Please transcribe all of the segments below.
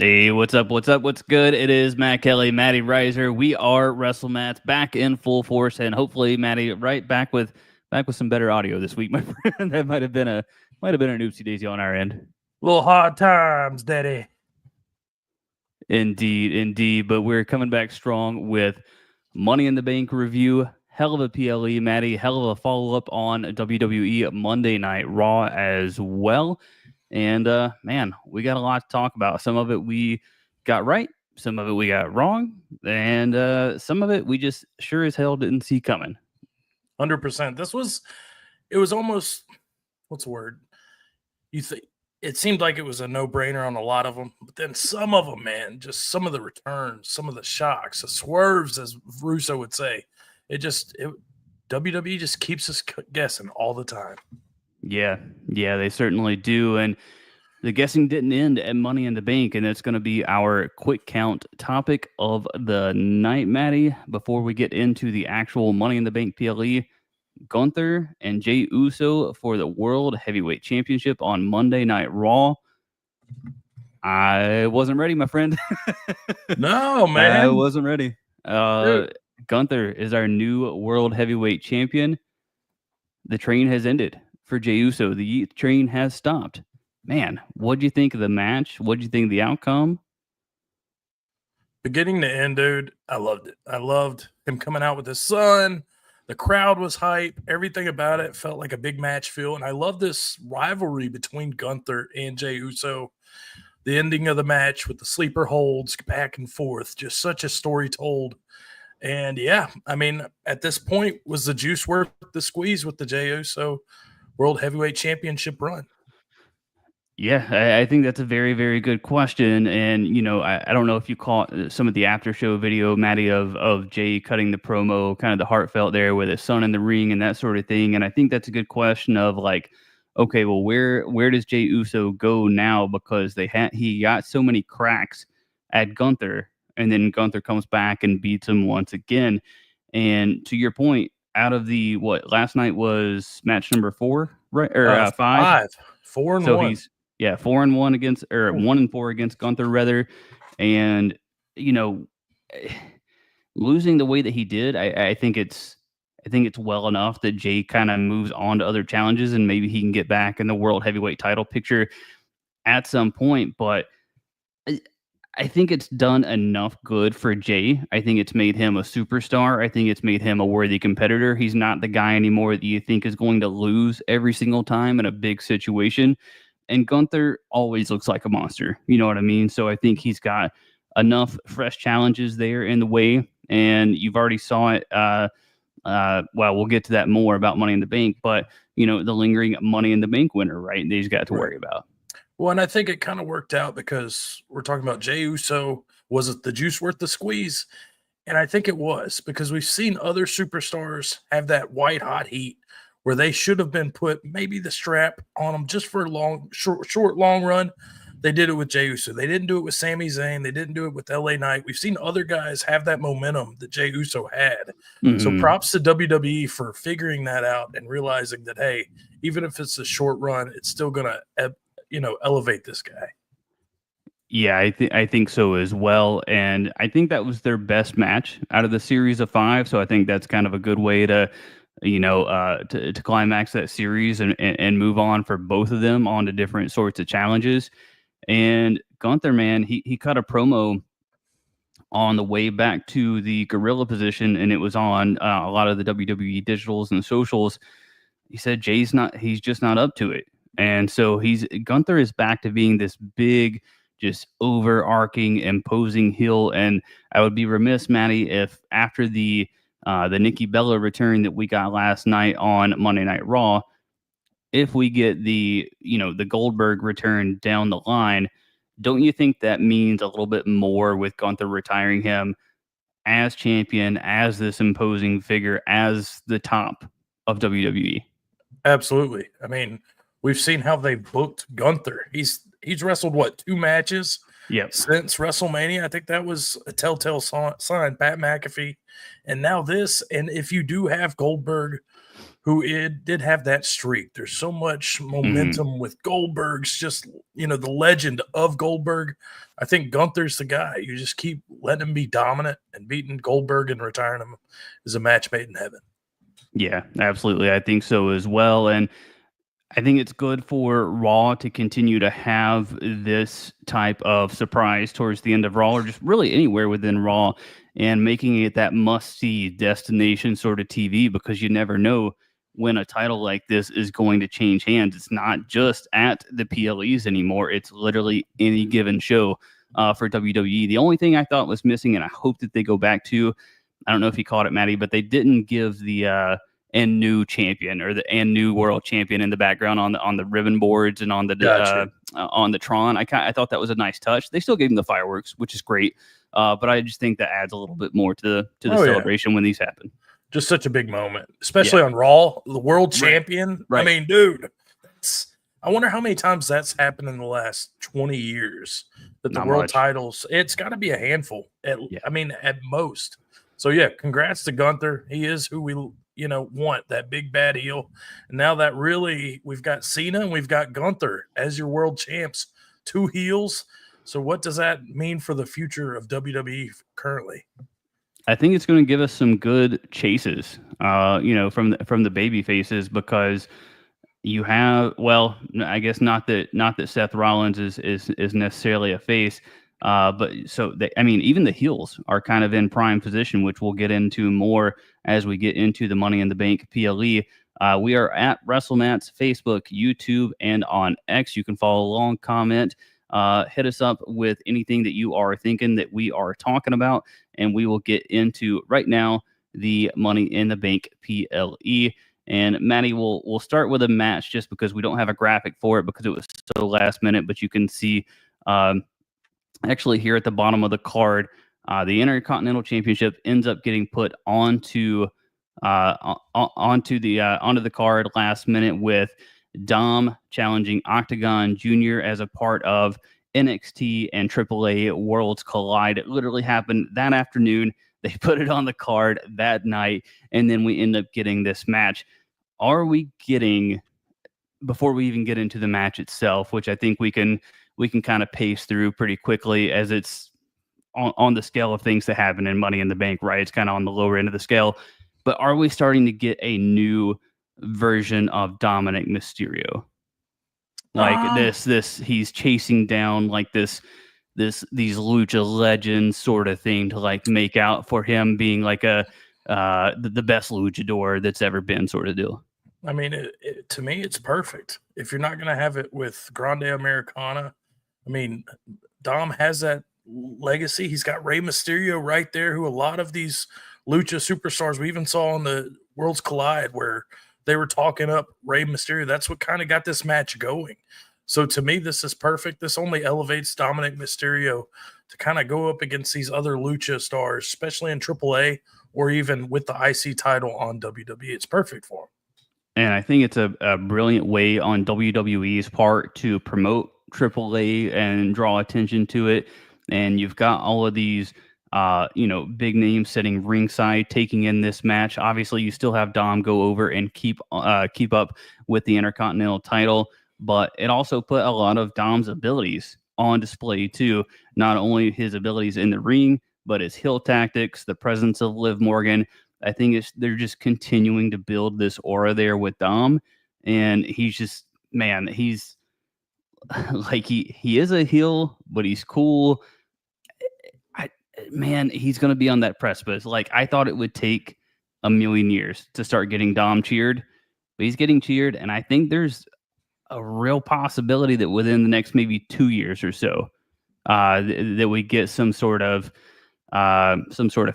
Hey, what's up? What's up? What's good? It is Matt Kelly, Matty Reiser. We are WrestleMats back in full force, and hopefully, Matty, right back with some better audio this week, my friend. That might have been an oopsie daisy on our end. Little hard times, Daddy. Indeed. But we're coming back strong with Money in the Bank review. Hell of a PLE, Matty. Hell of a follow up on WWE Monday Night Raw as well. And man, we got a lot to talk about. Some of it we got right, some of it we got wrong, and some of it we just sure as hell didn't see coming. 100%. It was almost, what's the word? It seemed like it was a no-brainer on a lot of them, but then some of them, man, just some of the returns, some of the shocks, the swerves, as Russo would say. WWE just keeps us guessing all the time. Yeah, they certainly do. And the guessing didn't end at Money in the Bank, and that's going to be our quick count topic of the night, Matty. Before we get into the actual Money in the Bank PLE, Gunther and Jey Uso for the World Heavyweight Championship on Monday Night Raw. I wasn't ready, my friend. No, man. I wasn't ready. Gunther is our new World Heavyweight Champion. The train has ended for Jey Uso. The train has stopped. Man, what do you think of the match? What do you think of the outcome? Beginning to end, dude, I loved it. I loved him coming out with his son. The crowd was hype. Everything about it felt like a big match feel. And I love this rivalry between Gunther and Jey Uso. The ending of the match with the sleeper holds back and forth. Just such a story told. And yeah, I mean, at this point, was the juice worth the squeeze with the Jey Uso World Heavyweight Championship run? Yeah, I think that's a very, very good question. And, you know, I don't know if you caught some of the after show video, Matty, of Jey cutting the promo, kind of the heartfelt there with his son in the ring and that sort of thing. And I think that's a good question of like, okay, well, where does Jey Uso go now? Because he got so many cracks at Gunther, and then Gunther comes back and beats him once again. And to your point, out of the last night was match number 4, right? Or 5? 4-1. So he's 4-1 against, or 1-4 against Gunther rather. And you know, losing the way that he did, I think it's well enough that Jey kind of moves on to other challenges, and maybe he can get back in the world heavyweight title picture at some point. But I think it's done enough good for Jey. I think it's made him a superstar. I think it's made him a worthy competitor. He's not the guy anymore that you think is going to lose every single time in a big situation. And Gunther always looks like a monster. You know what I mean? So I think he's got enough fresh challenges there in the way. And you've already saw it. Well, we'll get to that more about Money in the Bank. But, you know, the lingering Money in the Bank winner, right? That he's got to worry about. Well, and I think it kind of worked out because we're talking about Jey Uso. Was it the juice worth the squeeze? And I think it was, because we've seen other superstars have that white hot heat where they should have been put maybe the strap on them just for a short, long run. They did it with Jey Uso. They didn't do it with Sami Zayn. They didn't do it with LA Knight. We've seen other guys have that momentum that Jey Uso had. Mm-hmm. So props to WWE for figuring that out and realizing that, hey, even if it's a short run, it's still going to elevate this guy. Yeah, I think so as well. And I think that was their best match out of the series of 5. So I think that's kind of a good way to, to climax that series and move on for both of them on to different sorts of challenges. And Gunther, man, he cut a promo on the way back to the gorilla position, and it was on a lot of the WWE digitals and socials. He said he's just not up to it. And so Gunther is back to being this big, just overarching, imposing heel. And I would be remiss, Matty, if after the Nikki Bella return that we got last night on Monday Night Raw, if we get the Goldberg return down the line, don't you think that means a little bit more with Gunther retiring him as champion, as this imposing figure, as the top of WWE? Absolutely. I mean, we've seen how they booked Gunther. He's wrestled, 2 matches since WrestleMania? I think that was a telltale sign. Pat McAfee. And now this. And if you do have Goldberg did have that streak. There's so much Mhm. momentum with Goldberg's just, the legend of Goldberg. I think Gunther's the guy. You just keep letting him be dominant, and beating Goldberg and retiring him is a match made in heaven. Yeah, absolutely. I think so as well. And I think it's good for Raw to continue to have this type of surprise towards the end of Raw, or just really anywhere within Raw, and making it that must see destination sort of TV, because you never know when a title like this is going to change hands. It's not just at the PLEs anymore, it's literally any given show for WWE. The only thing I thought was missing, and I hope that they go back to, I don't know if you caught it, Maddie, but they didn't give the and new champion, or the and new world champion in the background on the ribbon boards and Gotcha. on the Tron. I thought that was a nice touch. They still gave him the fireworks, which is great, but I just think that adds a little bit more to the Oh yeah, celebration when these happen. just such a big moment, Yeah, especially on Raw, the world right, champion. I right. mean, dude, I wonder how many times that's happened in the last 20 years that the Not world much. titles. It's got to be a handful. Yeah, I mean, at most. So yeah, congrats to Gunther. He is who we want, that big bad heel. And now that really we've got Cena and we've got Gunther as your world champs, two heels. So what does that mean for the future of WWE currently? I think it's going to give us some good chases, from the baby faces, because you have, well, I guess not that Seth Rollins is necessarily a face, but so I mean, even the heels are kind of in prime position, which we'll get into more as we get into the Money in the Bank PLE. We are at WrestleMats Facebook, YouTube, and on X. You can follow along, comment, hit us up with anything that you are thinking that we are talking about, and we will get into right now the Money in the Bank PLE. And Maddie, we'll start with a match just because we don't have a graphic for it because it was so last minute. But you can see, actually, here at the bottom of the card, the Intercontinental Championship ends up getting put onto the card last minute, with Dom challenging Octagon Jr. as a part of NXT and AAA Worlds Collide. It literally happened that afternoon. They put it on the card that night, and then we end up getting this match. Are we getting, before we even get into the match itself, which I think we can kind of pace through pretty quickly, as it's on the scale of things that happen in Money in the Bank, right? It's kind of on the lower end of the scale. But are we starting to get a new version of Dominic Mysterio? Like Um, this he's chasing down like these lucha legends sort of thing, to like make out for him being like the best luchador that's ever been, sort of deal. I mean, to me, it's perfect. If you're not going to have it with Grande Americana, I mean, Dom has that legacy. He's got Rey Mysterio right there, who a lot of these lucha superstars we even saw on the Worlds Collide, where they were talking up Rey Mysterio. That's what kind of got this match going. So to me, this is perfect. This only elevates Dominic Mysterio to kind of go up against these other lucha stars, especially in AAA or even with the IC title on WWE. It's perfect for him. And I think it's a brilliant way on WWE's part to promote AAA and draw attention to it. And you've got all of these, big names sitting ringside taking in this match. Obviously, you still have Dom go over and keep up with the Intercontinental title, but it also put a lot of Dom's abilities on display too. Not only his abilities in the ring, but his heel tactics, the presence of Liv Morgan. I think they're just continuing to build this aura there with Dom, and he's just, man, he's like he is a heel, but he's cool. I Man, he's gonna be on that precipice. Like, I thought it would take a million years to start getting Dom cheered, but he's getting cheered, and I think there's a real possibility that within the next maybe 2 years or so, that we get some sort of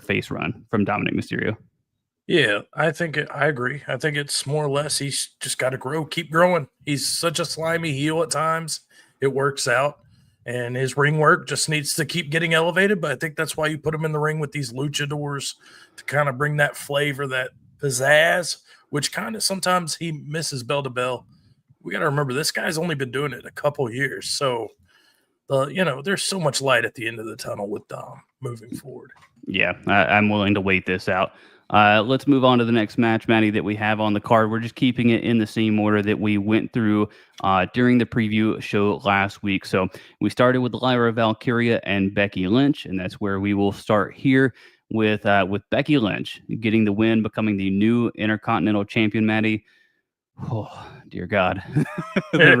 face run from Dominic Mysterio. Yeah, I agree. I think it's more or less he's just got to grow, keep growing. He's such a slimy heel at times. It works out, and his ring work just needs to keep getting elevated. But I think that's why you put him in the ring with these luchadors to kind of bring that flavor, that pizzazz, which kind of sometimes he misses bell to bell. We got to remember this guy's only been doing it a couple years, so there's so much light at the end of the tunnel with Dom moving forward. Yeah, I'm willing to wait this out. Let's move on to the next match, Maddie, that we have on the card. We're just keeping it in the same order that we went through during the preview show last week. So we started with Lyra Valkyria and Becky Lynch, and that's where we will start here with Becky Lynch getting the win, becoming the new Intercontinental Champion, Maddie. Oh, dear God. The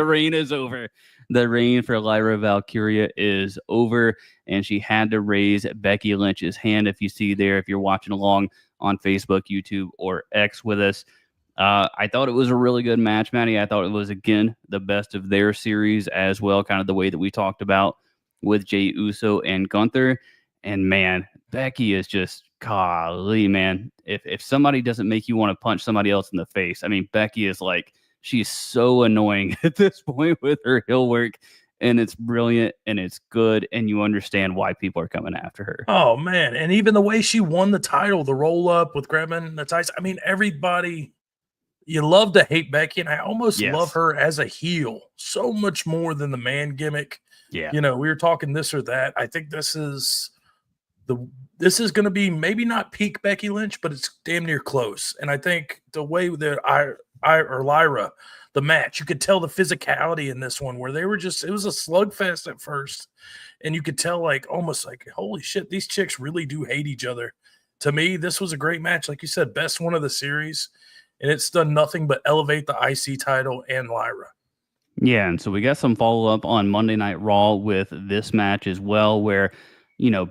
reign is over. The reign for Lyra Valkyria is over, and she had to raise Becky Lynch's hand. If you see there, if you're watching along on Facebook, YouTube, or X with us, I thought it was a really good match, Maddie. I thought it was, again, the best of their series as well, kind of the way that we talked about with Jey Uso and Gunther. And man, Becky is just golly, man. If somebody doesn't make you want to punch somebody else in the face, I mean, Becky is like, she's so annoying at this point with her heel work, and it's brilliant and it's good, and you understand why people are coming after her. Oh man, and even the way she won the title, the roll up with grabbing the ties. I mean, everybody, you love to hate Becky, and I almost love her as a heel so much more than the man gimmick. Yeah. You know, we were talking this or that. I think this is going to be maybe not peak Becky Lynch, but it's damn near close. And I think the way that Lyra, the match, you could tell the physicality in this one where they were just, it was a slugfest at first. And you could tell like almost like, holy shit, these chicks really do hate each other. To me, this was a great match. Like you said, best one of the series. And it's done nothing but elevate the IC title and Lyra. Yeah, and so we got some follow-up on Monday Night Raw with this match as well, where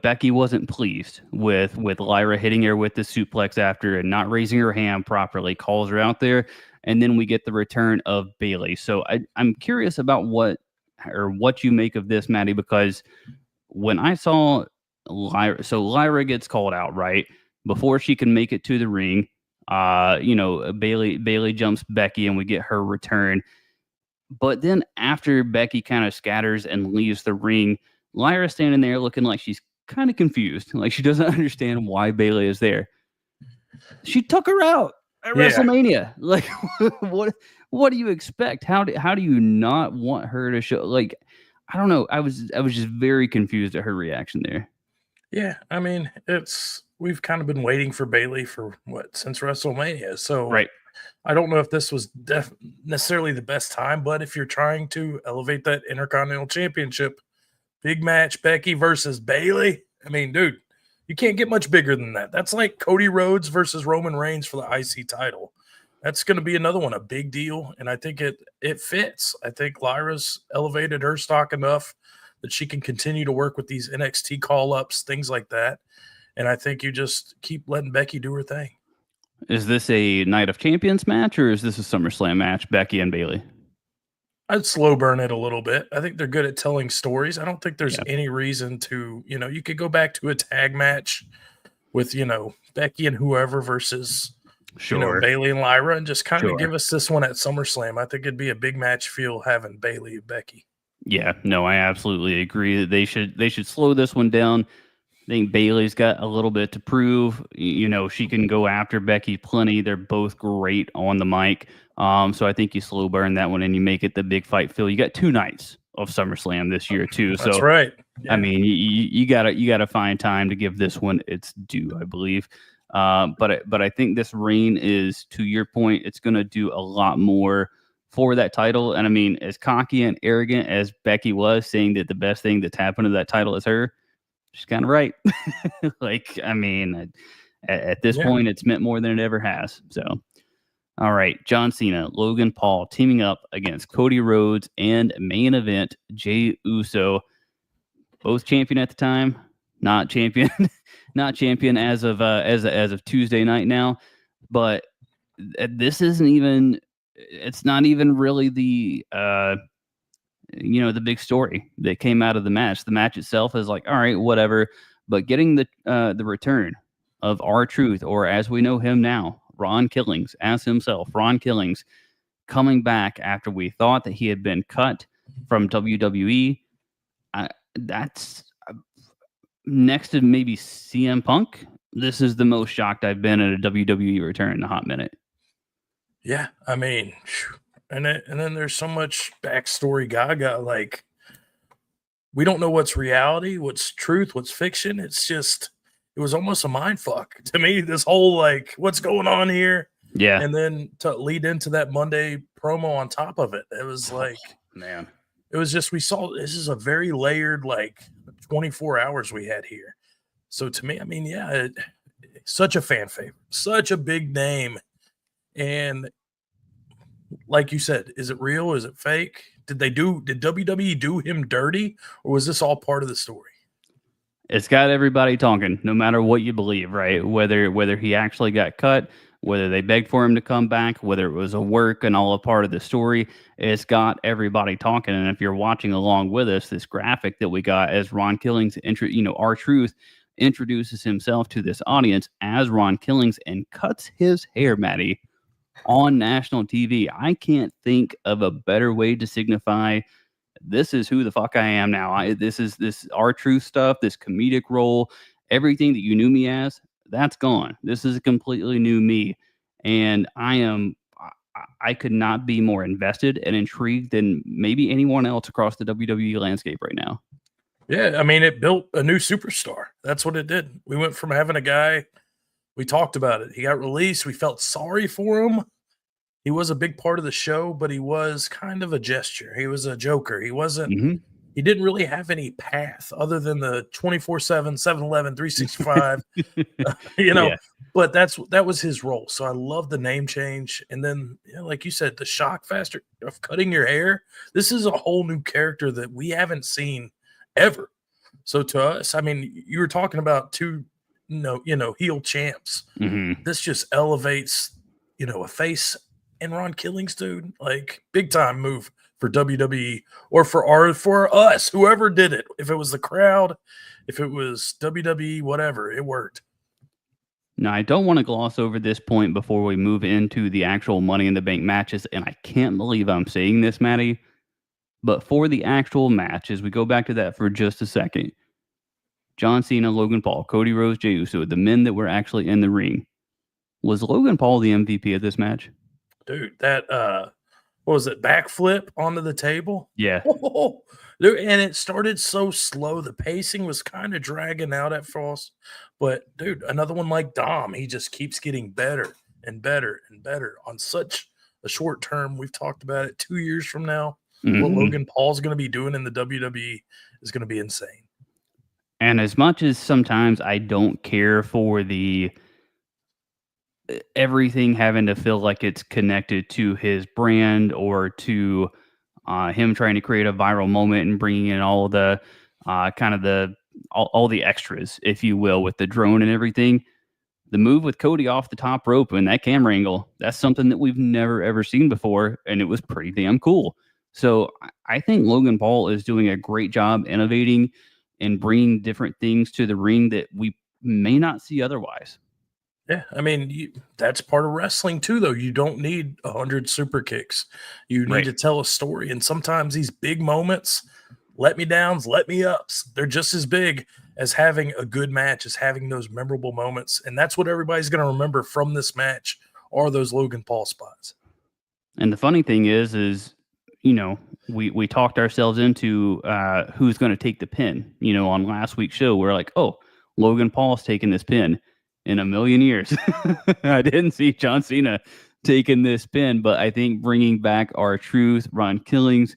Becky wasn't pleased with Lyra hitting her with the suplex after and not raising her hand properly, calls her out there, and then we get the return of Bayley. So I'm curious about what you make of this, Maddie, because when I saw Lyra gets called out, right? Before she can make it to the ring, Bayley jumps Becky and we get her return. But then after Becky kind of scatters and leaves the ring, Lyra's standing there looking like she's kind of confused, like she doesn't understand why Bayley is there. She took her out at WrestleMania. Like, what do you expect? How do you not want her to show? Like, I don't know. I was just very confused at her reaction there. Yeah, I mean, we've kind of been waiting for Bayley for since WrestleMania. So right. I don't know if this was necessarily the best time, but if you're trying to elevate that Intercontinental Championship, big match, Becky versus Bayley. I mean, dude, you can't get much bigger than that. That's like Cody Rhodes versus Roman Reigns for the IC title. That's going to be another one, a big deal, and I think it fits. I think Lyra's elevated her stock enough that she can continue to work with these NXT call-ups, things like that, and I think you just keep letting Becky do her thing. Is this a Night of Champions match, or is this a SummerSlam match, Becky and Bayley? I'd slow burn it a little bit. I think they're good at telling stories. I don't think there's any reason to, you could go back to a tag match with, Becky and whoever versus, Bayley and Lyra and just kind of give us this one at SummerSlam. I think it'd be a big match feel having Bayley and Becky. Yeah, no, I absolutely agree that they should slow this one down. I think Bayley's got a little bit to prove. She can go after Becky plenty. They're both great on the mic. So I think you slow burn that one and you make it the big fight feel. You got 2 nights of SummerSlam this year too. That's right. Yeah. I mean, you gotta find time to give this one its due, I believe. But I think this reign is, to your point, it's gonna do a lot more for that title. And I mean, as cocky and arrogant as Becky was, saying that the best thing that's happened to that title is her, she's kind of right. Like, I mean, at this point, it's meant more than it ever has. So, all right, John Cena, Logan Paul teaming up against Cody Rhodes and main event Jey Uso. Both champion at the time, not champion, not champion as of Tuesday night now. But this isn't even. It's not even really the the big story that came out of the match. The match itself is like, all right, whatever. But getting the return of R-Truth, or as we know him now, Ron Killings, as himself, Ron Killings, coming back after we thought that he had been cut from WWE. That's next to maybe CM Punk. This is the most shocked I've been at a WWE return in a hot minute. Yeah, I mean, and then there's so much backstory gaga. Like, we don't know what's reality, what's truth, what's fiction. It's just, it was almost a mind fuck to me. This whole like, what's going on here? Yeah. And then to lead into that Monday promo on top of it, it was like, man, it was just, we saw this is a very layered, like 24 hours we had here. So to me, I mean, yeah, such a fan favorite, such a big name. And like you said, is it real? Is it fake? Did WWE do him dirty, or was this all part of the story? it's got everybody talking, no matter what you believe, right? Whether he actually got cut, whether they begged for him to come back, whether it was a work and all a part of the story, it's got everybody talking. And if you're watching along with us, this graphic that we got as Ron Killings, R-Truth introduces himself to this audience as Ron Killings and cuts his hair, Maddie, on national TV. I can't think of a better way to signify this is who the fuck I am now. This is this R-Truth stuff, this comedic role, everything that you knew me as, that's gone. This is a completely new me. And I could not be more invested and intrigued than maybe anyone else across the WWE landscape right now. Yeah, I mean, it built a new superstar. That's what it did. We went from having a guy, we talked about it. He got released. We felt sorry for him. He was a big part of the show, but he was kind of a gesture. He was a joker. He wasn't, he didn't really have any path other than the 24/7, 7-Eleven, 365, Yeah. but that was his role. So I love the name change. And then, like you said, the shock factor of cutting your hair. This is a whole new character that we haven't seen ever. So to us, I mean, you were talking about two, heel champs. This just elevates, a face. And Ron Killings, dude, like big time move for WWE or for us, whoever did it. If it was the crowd, if it was WWE, whatever, it worked. Now, I don't want to gloss over this point before we move into the actual Money in the Bank matches, and I can't believe I'm saying this, Maddie, but for the actual match, as we go back to that for just a second, John Cena, Logan Paul, Cody Rhodes, Jey Uso, the men that were actually in the ring, was Logan Paul the MVP of this match? Dude, that what was it, backflip onto the table? Yeah. And it started so slow. The pacing was kind of dragging out at first. But dude, another one like Dom, he just keeps getting better and better and better on such a short term. We've talked about it 2 years from now. What Logan Paul's going to be doing in the WWE is going to be insane. And as much as sometimes I don't care for the everything having to feel like it's connected to his brand or to him trying to create a viral moment and bringing in all the all the extras, if you will, with the drone and everything. The move with Cody off the top rope and that camera angle, that's something that we've never, ever seen before, and it was pretty damn cool. So I think Logan Paul is doing a great job innovating and bringing different things to the ring that we may not see otherwise. Yeah, I mean, that's part of wrestling too, though. You don't need 100 super kicks. You need to tell a story. And sometimes these big moments, let me downs, let me ups, they're just as big as having a good match, as having those memorable moments. And that's what everybody's going to remember from this match are those Logan Paul spots. And the funny thing is we talked ourselves into who's going to take the pin. On last week's show, we're like, oh, Logan Paul's taking this pin. In a million years, I didn't see John Cena taking this pin, but I think bringing back R-Truth, Ron Killings,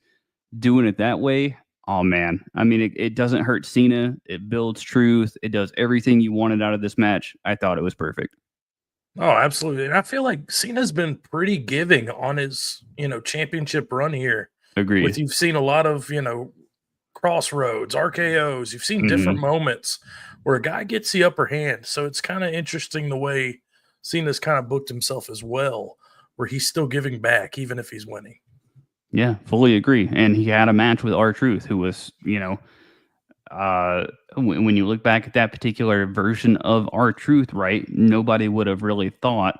doing it that way, oh man. I mean, it doesn't hurt Cena. It builds truth. It does everything you wanted out of this match. I thought it was perfect. Oh, absolutely. And I feel like Cena's been pretty giving on his, championship run here. Agreed. You've seen a lot of, crossroads, RKOs. You've seen different moments where a guy gets the upper hand. So it's kind of interesting the way Cena's kind of booked himself as well, where he's still giving back even if he's winning. Yeah, fully agree. And he had a match with R-Truth, who was, when you look back at that particular version of R-Truth, right, nobody would have really thought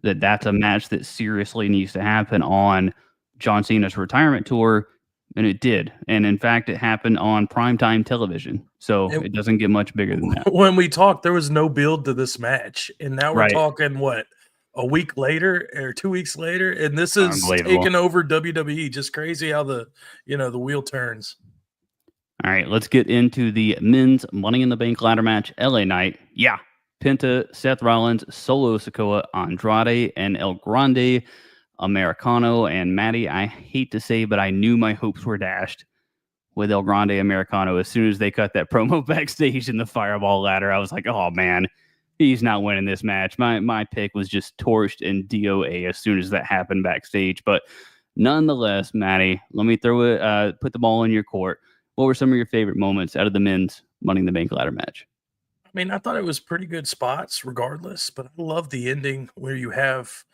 that that's a match that seriously needs to happen on John Cena's retirement tour. And it did. And in fact, it happened on primetime television. So it doesn't get much bigger than that. When we talked, there was no build to this match. And now we're talking, what, a week later or 2 weeks later? And this is taking over WWE. Just crazy how the wheel turns. All right, let's get into the men's Money in the Bank ladder match. LA Knight, yeah. Penta, Seth Rollins, Solo Sikoa, Andrade, and El Grande Americano. And Maddie, I hate to say, but I knew my hopes were dashed with El Grande Americano as soon as they cut that promo backstage in the Fireball ladder. I was like, oh man, he's not winning this match. My pick was just torched in DOA as soon as that happened backstage. But nonetheless, Maddie, let me throw it, put the ball in your court. What were some of your favorite moments out of the men's Money in the Bank ladder match? I mean, I thought it was pretty good spots regardless, but I love the ending where you have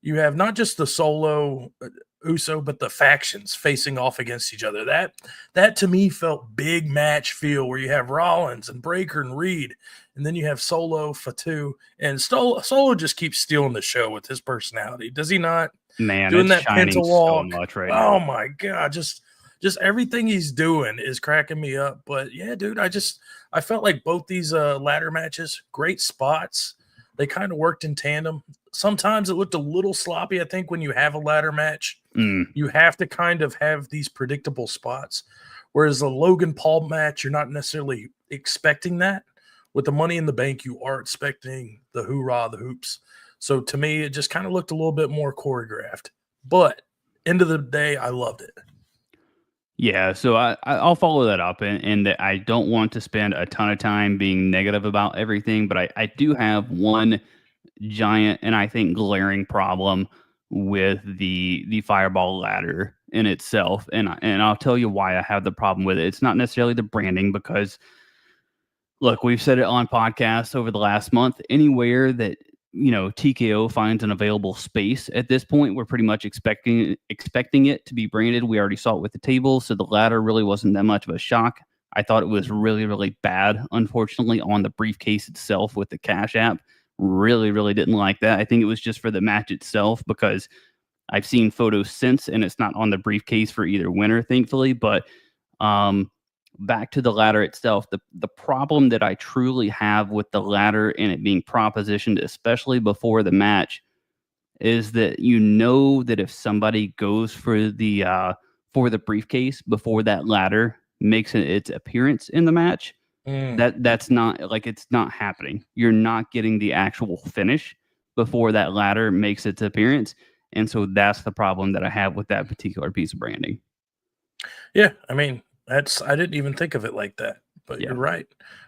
not just the solo Uso, but the factions facing off against each other. That to me felt big match feel where you have Rollins and Breaker and Reed, and then you have Solo, Fatu, and Solo just keeps stealing the show with his personality. Does he not? Man, Doing it's that shining Penta so walk. much right Oh now. my god, just everything he's doing is cracking me up. But yeah, dude, I felt like both these ladder matches, great spots. They kind of worked in tandem. Sometimes it looked a little sloppy. I think when you have a ladder match, you have to kind of have these predictable spots. Whereas the Logan Paul match, you're not necessarily expecting that. With the Money in the Bank, you are expecting the hoorah, the hoops. So to me, it just kind of looked a little bit more choreographed. But end of the day, I loved it. Yeah, so I'll follow that up, and that I don't want to spend a ton of time being negative about everything, but I do have one giant and I think glaring problem with the fireball ladder in itself, and I'll tell you why I have the problem with it. It's not necessarily the branding because look, we've said it on podcasts over the last month. Anywhere that TKO finds an available space at this point, we're pretty much expecting it to be branded. We already saw it with the table, so the ladder really wasn't that much of a shock. I thought it was really, really bad, unfortunately, on the briefcase itself with the Cash App. Really, really didn't like that. I think it was just for the match itself because I've seen photos since, and it's not on the briefcase for either winner, thankfully. But um, back to the ladder itself, the problem that I truly have with the ladder and it being propositioned, especially before the match, is that that if somebody goes for the briefcase before that ladder makes its appearance in the match, Mm. that's not like it's not happening. You're not getting the actual finish before that ladder makes its appearance. And so that's the problem that I have with that particular piece of branding. Yeah, I mean, I didn't even think of it like that, but Yeah. you're right.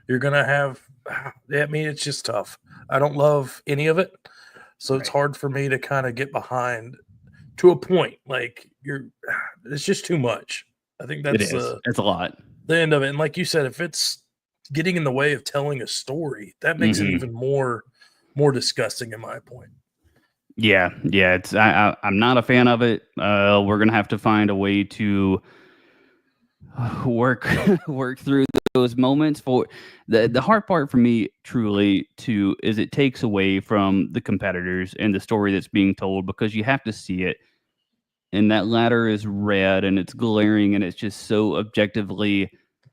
You're gonna have. I mean, it's just tough. I don't love any of it, so it's Right. hard for me to kind of get behind to a point. Like it's just too much. I think It that's is. It's a lot. the end of it. And like you said, if it's getting in the way of telling a story, that makes it Mhm. even more disgusting in my point. Yeah, yeah, I'm not a fan of it. We're gonna have to find a way to work work through those moments. For the hard part for me, truly, too, is it takes away from the competitors and the story that's being told because you have to see it. And that ladder is red and it's glaring and it's just so objectively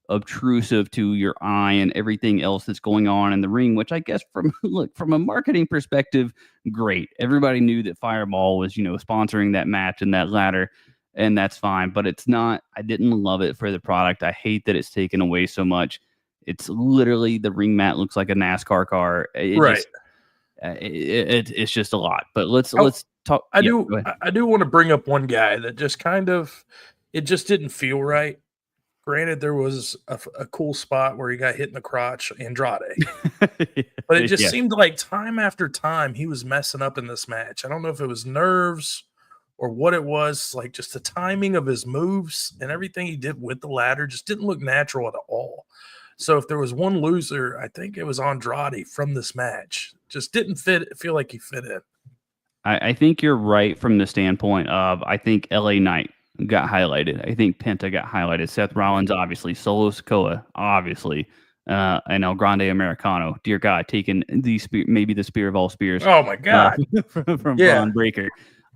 obtrusive to your eye and everything else that's going on in the ring, which I guess from a marketing perspective, great. Everybody knew that Fireball was, sponsoring that match and that ladder, and that's fine. But it's not, I didn't love it for the product. I hate that it's taken away so much. It's literally the ring mat looks like a NASCAR car. It Right. just it's just a lot. But let's Oh, let's talk. I Yeah, do go ahead. I do want to bring up one guy that just kind of it just didn't feel right. Granted, there was a cool spot where he got hit in the crotch, Andrade, but it just Yeah. seemed like time after time he was messing up in this match. I don't know if it was nerves or what it was, like just the timing of his moves and everything he did with the ladder just didn't look natural at all. So if there was one loser, I think it was Andrade from this match. Just didn't feel like he fit in. I think you're right from the standpoint of I think LA Knight got highlighted. I think Penta got highlighted. Seth Rollins, obviously. Solo Sikoa, obviously. And El Grande Americano. Dear God, taking maybe the spear of all spears Oh my god. from Yeah. Braun Breaker.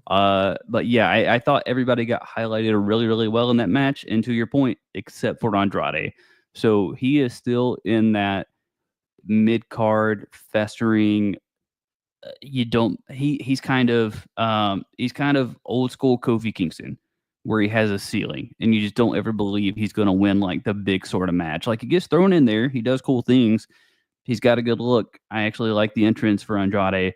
But yeah, I thought everybody got highlighted really, really well in that match. And to your point, except for Andrade. So he is still in that mid card festering. You don't he's kind of old school Kofi Kingston. where he has a ceiling, and you just don't ever believe he's going to win like the big sort of match. Like he gets thrown in there, he does cool things. He's got a good look. I actually like the entrance for Andrade,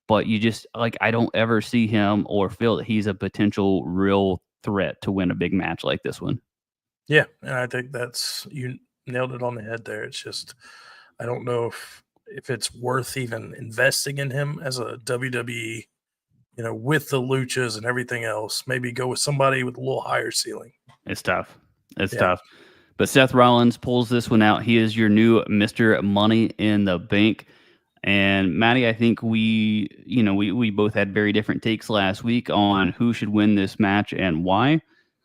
but you just like I don't ever see him or feel that he's a potential real threat to win a big match like this one. Yeah, and I think that's you nailed it on the head there. It's just I don't know if it's worth even investing in him as a WWE, with the luchas and everything else. Maybe go with somebody with a little higher ceiling. It's tough. It's Yeah. tough. But Seth Rollins pulls this one out. He is your new Mr. Money in the Bank. And Maddie, I think we both had very different takes last week on who should win this match and why.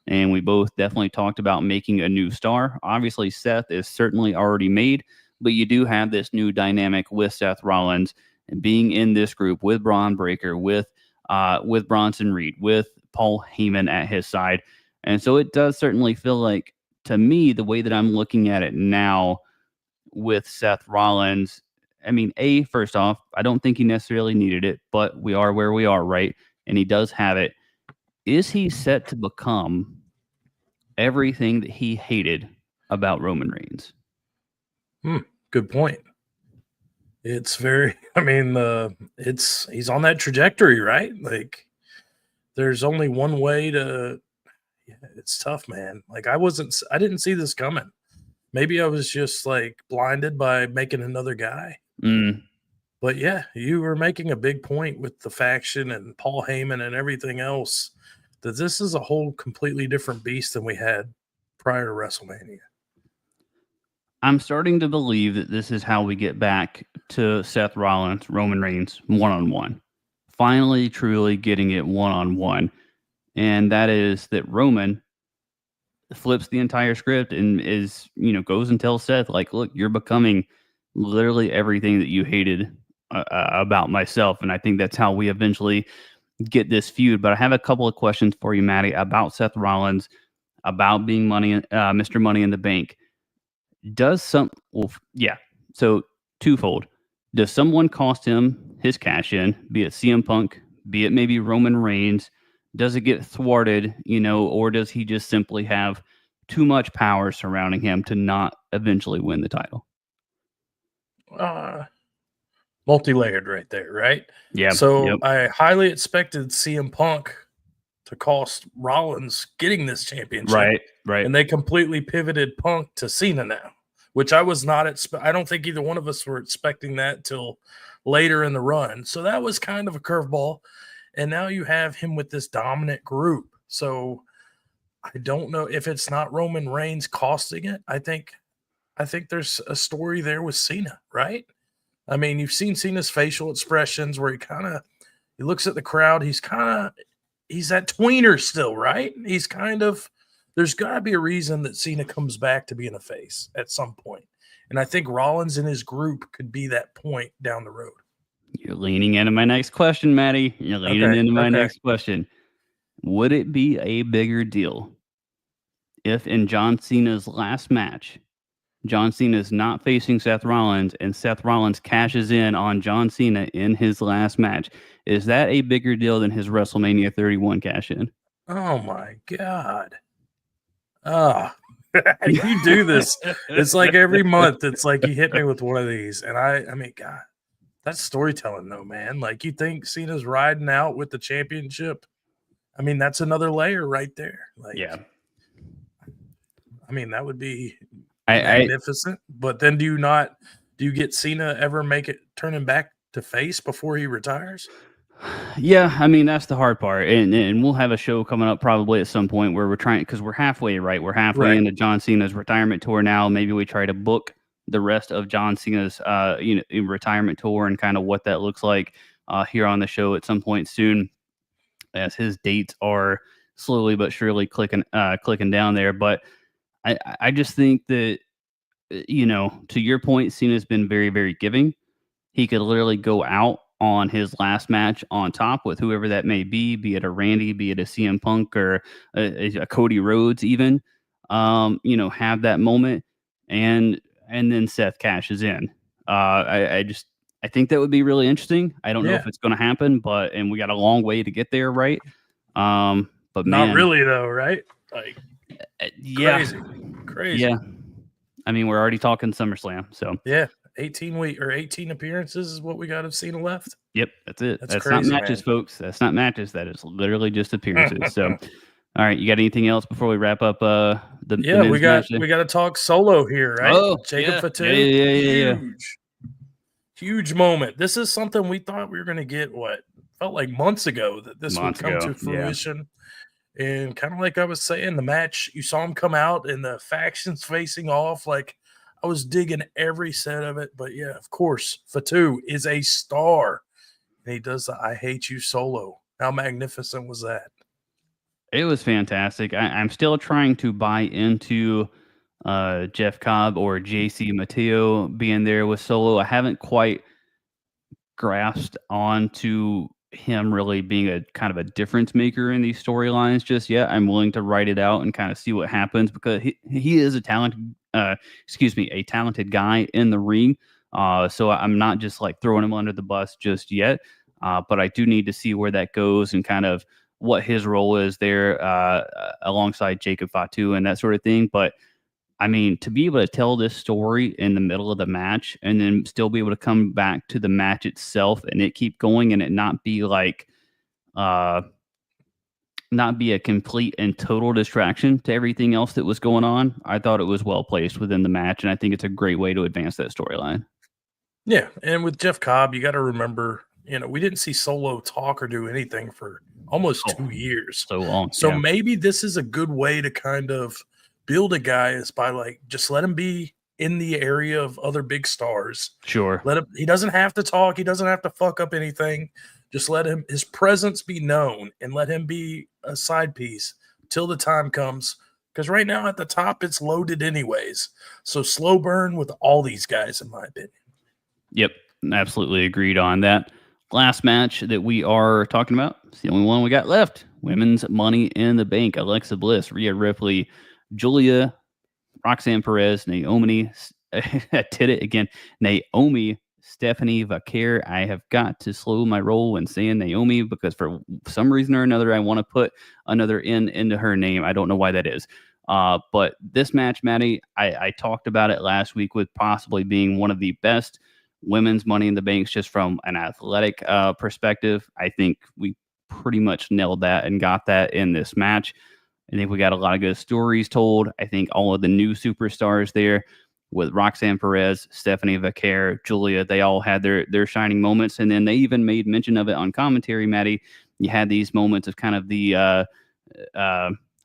And we both definitely talked about making a new star. Obviously, Seth is certainly already made, but you do have this new dynamic with Seth Rollins and being in this group with Braun Breaker, with Bronson Reed, with Paul Heyman at his side. And so it does certainly feel like, to me, the way that I'm looking at it now with Seth Rollins, I mean, first off, I don't think he necessarily needed it, but we are where we are, right? And he does have it. Is he set to become everything that he hated about Roman Reigns? Good point. It's very, I mean, he's on that trajectory, right? Like, there's only one way to, yeah, it's tough, man. Like, I didn't see this coming. Maybe I was just like blinded by making another guy. Mm. But yeah, you were making a big point with the faction and Paul Heyman and everything else that this is a whole completely different beast than we had prior to WrestleMania. I'm starting to believe that this is how we get back to Seth Rollins, Roman Reigns, one-on-one. Finally, truly getting it one-on-one. And that is that Roman flips the entire script and goes and tells Seth, like, look, you're becoming literally everything that you hated about myself. And I think that's how we eventually get this feud. But I have a couple of questions for you, Maddie, about Seth Rollins, about being Mr. Money in the Bank. So twofold. Does someone cost him his cash in, be it CM Punk, be it maybe Roman Reigns? Does it get thwarted, or does he just simply have too much power surrounding him to not eventually win the title? Multi-layered right there, right? Yeah. So Yep. I highly expected CM Punk to cost Rollins getting this championship. Right. And they completely pivoted Punk to Cena now, which I was not I don't think either one of us were expecting that till later in the run. So that was kind of a curveball. And now you have him with this dominant group. So I don't know if it's not Roman Reigns costing it. I think there's a story there with Cena, right? I mean, you've seen Cena's facial expressions where he looks at the crowd. He's that tweener still, right? There's got to be a reason that Cena comes back to being a face at some point. And I think Rollins and his group could be that point down the road. You're leaning into my next question, Maddie. You're leaning into my next question. Would it be a bigger deal if in John Cena's last match, John Cena is not facing Seth Rollins and Seth Rollins cashes in on John Cena in his last match? Is that a bigger deal than his WrestleMania 31 cash in? Oh my God. You do this. It's like every month, it's like you hit me with one of these. And I mean, God, that's storytelling though, man. Like, you think Cena's riding out with the championship? I mean, that's another layer right there. Like, Yeah. I mean, that would be magnificent. But then do you get Cena ever turn him back to face before he retires? Yeah, I mean, that's the hard part. And we'll have a show coming up probably at some point where we're trying, because we're halfway, right? We're halfway into John Cena's retirement tour now. Maybe we try to book the rest of John Cena's retirement tour and kind of what that looks like here on the show at some point soon, as his dates are slowly but surely clicking down there. But I just think that, to your point, Cena's been very, very giving. He could literally go out on his last match on top with whoever that may be it a Randy, be it a CM Punk or a Cody Rhodes even, have that moment and then Seth cashes in. I think that would be really interesting. I don't know if it's going to happen, and we got a long way to get there, right? But Not man, really though, right? Like yeah, crazy, crazy. yeah. I mean, we're already talking SummerSlam, so Yeah, 18 appearances is what we got of Cena left. yep, that's it. That's That's not crazy, matches, man. folks. That's not matches. That is literally just appearances. So, all right, you got anything else before we wrap up the Yeah, we men's got match there? we got to talk solo here, right? Oh, Jacob yeah, yeah, Fatu, yeah, yeah, yeah, yeah. huge moment. This is something we thought we were going to get. What felt like months ago that this would Months come ago, to yeah. fruition. And kind of like I was saying, the match, you saw him come out and the factions facing off. Like I was digging every set of it. But yeah, of course, Fatu is a star. And he does the I Hate You solo. How magnificent was that? It was fantastic. I'm still trying to buy into Jeff Cobb or JC Mateo being there with Solo. I haven't quite grasped onto him really being a kind of a difference maker in these storylines just yet. I'm willing to write it out and kind of see what happens because he is a talented a talented guy in the ring. So I'm not just like throwing him under the bus just yet. But I do need to see where that goes and kind of what his role is there alongside Jacob Fatu and that sort of thing. But I mean, to be able to tell this story in the middle of the match and then still be able to come back to the match itself and it keep going and it not be like uh not be a complete and total distraction to everything else that was going on. I thought it was well placed within the match and I think it's a great way to advance that storyline. Yeah. And with Jeff Cobb, you got to remember, we didn't see Solo talk or do anything for almost Oh, 2 years. so long. So Yeah. maybe this is a good way to kind of build a guy is by like just let him be in the area of other big stars. Sure. Let him, he doesn't have to talk, he doesn't have to fuck up anything. Just let him his presence be known and let him be a side piece till the time comes. Because right now at the top it's loaded anyways. So slow burn with all these guys, in my opinion. Yep. Absolutely agreed on that. Last match that we are talking about, it's the only one we got left. Women's Money in the Bank. Alexa Bliss, Rhea Ripley, Julia, Roxanne Perez, Naomi, I did it again. Naomi, Stephanie Vaquer. I have got to slow my roll when saying Naomi because for some reason or another, I want to put another N into her name. I don't know why that is. But this match, Maddie, I talked about it last week with possibly being one of the best women's Money in the Banks just from an athletic perspective. I think we pretty much nailed that and got that in this match. I think we got a lot of good stories told. I think all of the new superstars there with Roxanne Perez, Stephanie Vaquer, Julia, they all had their shining moments. And then they even made mention of it on commentary, Maddie. You had these moments of kind of the, I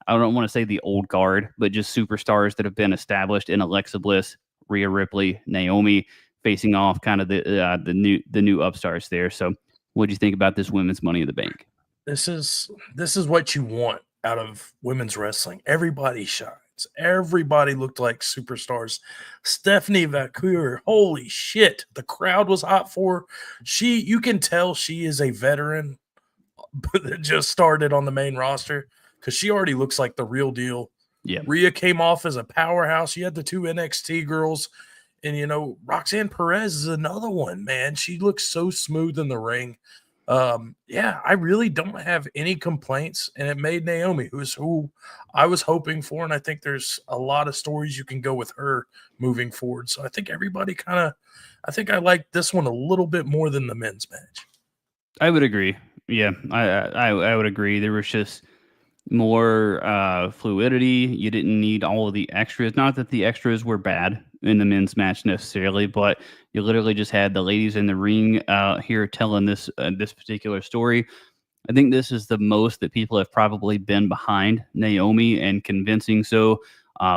don't want to say the old guard, but just superstars that have been established in Alexa Bliss, Rhea Ripley, Naomi, facing off kind of the new upstarts there. So what do you think about this women's Money in the Bank? This is what you want out of women's wrestling. Everybody shines. Everybody looked like superstars. Stephanie Vaquer, holy shit, the crowd was hot for her. You can tell she is a veteran that just started on the main roster because she already looks like the real deal. Yeah. Rhea came off as a powerhouse. You had the two NXT girls. And, Roxanne Perez is another one, man. She looks so smooth in the ring. Yeah, I really don't have any complaints. And it made Naomi, who I was hoping for. And I think there's a lot of stories you can go with her moving forward. So I think everybody I think I like this one a little bit more than the men's match. I would agree. Yeah, I would agree. There was just more fluidity. You didn't need all of the extras. Not that the extras were bad in the men's match necessarily, but you literally just had the ladies in the ring here telling this particular story. I think this is the most that people have probably been behind Naomi and convincing so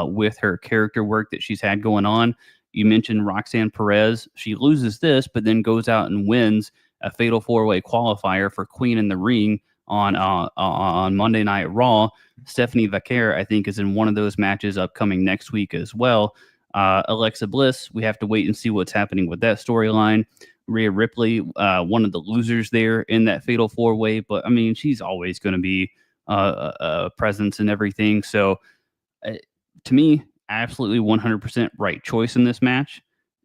with her character work that she's had going on. You mentioned Roxanne Perez. She loses this, but then goes out and wins a fatal four-way qualifier for Queen in the Ring on Monday Night Raw. Stephanie Vaquer, I think, is in one of those matches upcoming next week as well. Alexa Bliss, we have to wait and see what's happening with that storyline. Rhea Ripley, one of the losers there in that fatal four-way, but I mean, she's always going to be a presence and everything. So, to me, absolutely 100% right choice in this match,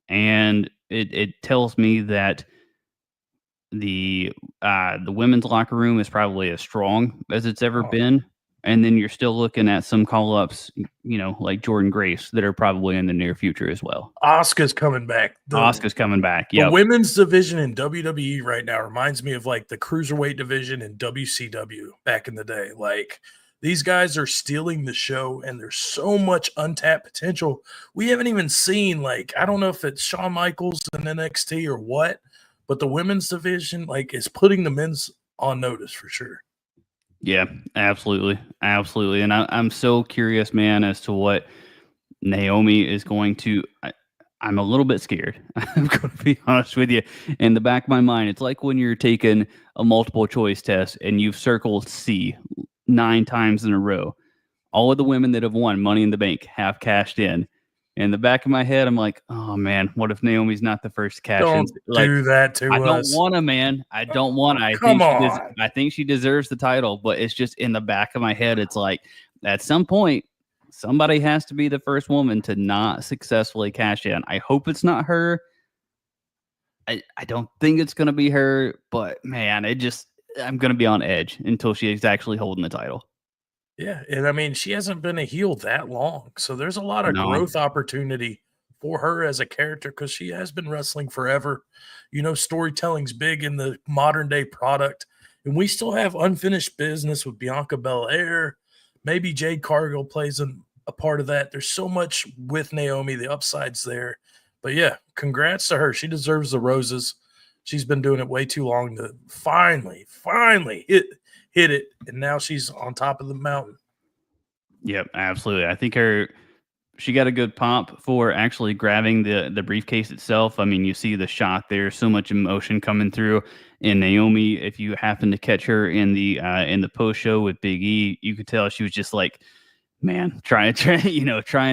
and it tells me that the women's locker room is probably as strong as it's ever been And then you're still looking at some call-ups, like Jordan Grace that are probably in the near future as well. Asuka's coming back. Asuka's coming back. The women's division in WWE right now reminds me of like the cruiserweight division in WCW back in the day. Like these guys are stealing the show, and there's so much untapped potential. We haven't even seen, like, I don't know if it's Shawn Michaels in NXT or what, but the women's division like is putting the men's on notice for sure. Yeah, absolutely. Absolutely. And I'm so curious, man, as to what Naomi is going to. I'm a little bit scared. I'm going to be honest with you. In the back of my mind, it's like when you're taking a multiple choice test and you've circled C 9 times in a row. All of the women that have won Money in the Bank have cashed in. In the back of my head, I'm like, oh man, what if Naomi's not the first to cash in? Don't do that to us. I don't want to, man. I don't want to. I think she deserves the title, but it's just in the back of my head. It's like at some point, somebody has to be the first woman to not successfully cash in. I hope it's not her. I don't think it's going to be her, but man, I'm going to be on edge until she is actually holding the title. Yeah, and I mean, she hasn't been a heel that long, so there's a lot of growth opportunity for her as a character because she has been wrestling forever. Storytelling's big in the modern day product, and we still have unfinished business with Bianca Belair. Maybe Jade Cargill plays a part of that. There's so much with Naomi, the upsides there. But yeah, congrats to her. She deserves the roses. She's been doing it way too long to finally hit it, and now she's on top of the mountain. Yep, absolutely. I think she got a good pop for actually grabbing the briefcase itself. I mean, you see the shot there, so much emotion coming through. And Naomi, if you happen to catch her in the post show with Big E, you could tell she was just like, man, trying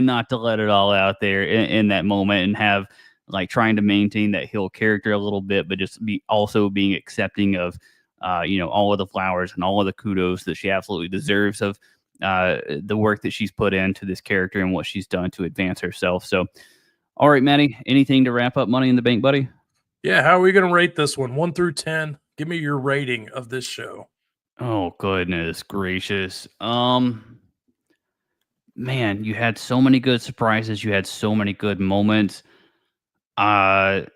not to let it all out there in that moment, and have like trying to maintain that heel character a little bit, but just also being accepting of all of the flowers and all of the kudos that she absolutely deserves of the work that she's put into this character and what she's done to advance herself. So, all right, Maddie, anything to wrap up Money in the Bank, buddy? Yeah, how are we going to rate this one? 1 through 10. Give me your rating of this show. Oh, goodness gracious. Man, you had so many good surprises. You had so many good moments. I'm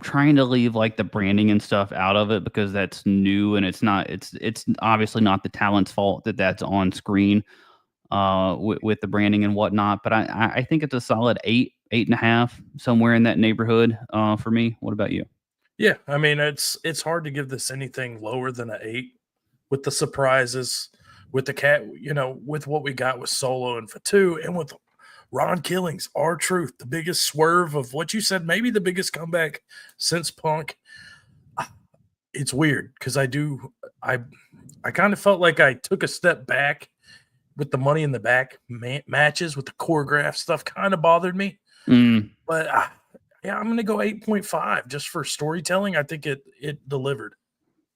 trying to leave like the branding and stuff out of it because that's new, and it's obviously not the talent's fault that that's on screen with the branding and whatnot. But I think it's a solid 8.5, somewhere in that neighborhood for me. What about you? Yeah, I mean, it's hard to give this anything lower than an 8 with the surprises, with the cat, with what we got with Solo and Fatu, and with Ron Killings, R-Truth, the biggest swerve of what you said, maybe the biggest comeback since Punk. It's weird because I kind of felt like I took a step back with the Money in the Back matches, with the choreograph stuff kind of bothered me. But yeah, I'm going to go 8.5 just for storytelling. I think it delivered.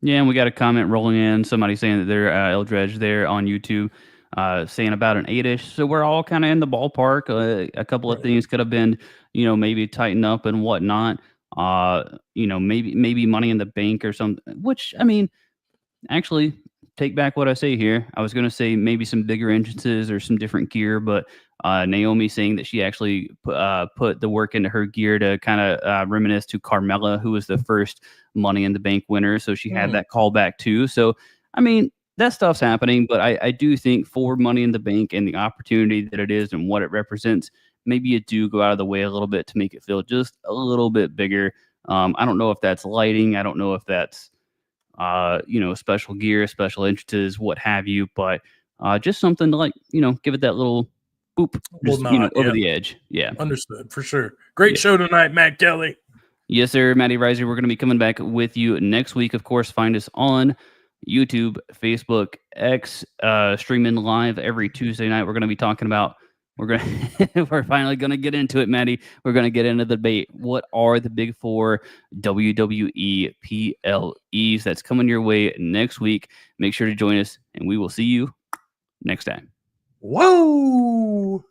Yeah, and we got a comment rolling in. Somebody saying that they're Eldredge there on YouTube, saying about an 8-ish. So we're all kind of in the ballpark. A couple of things could have been, maybe tighten up and whatnot. Maybe Money in the Bank or something. Which, I mean, actually, take back what I say here. I was going to say maybe some bigger entrances or some different gear, but Naomi saying that she actually put the work into her gear to kind of reminisce to Carmella, who was the first Money in the Bank winner. So she had that callback too. So, I mean, that stuff's happening, but I do think for Money in the Bank and the opportunity that it is and what it represents, maybe you do go out of the way a little bit to make it feel just a little bit bigger. I don't know if that's lighting. I don't know if that's, special gear, special entrances, what have you, but just something to like, give it that little boop, just, over the edge. Yeah. Understood, for sure. Great show tonight, Matt Kelly. Yes, sir. Matty Riser. We're going to be coming back with you next week. Of course, find us on YouTube, Facebook, X, streaming live every Tuesday night. We're going to be talking about, we're finally going to get into it, Maddie. We're going to get into the debate. What are the big 4 WWE PLEs? That's coming your way next week. Make sure to join us, and we will see you next time. Whoa!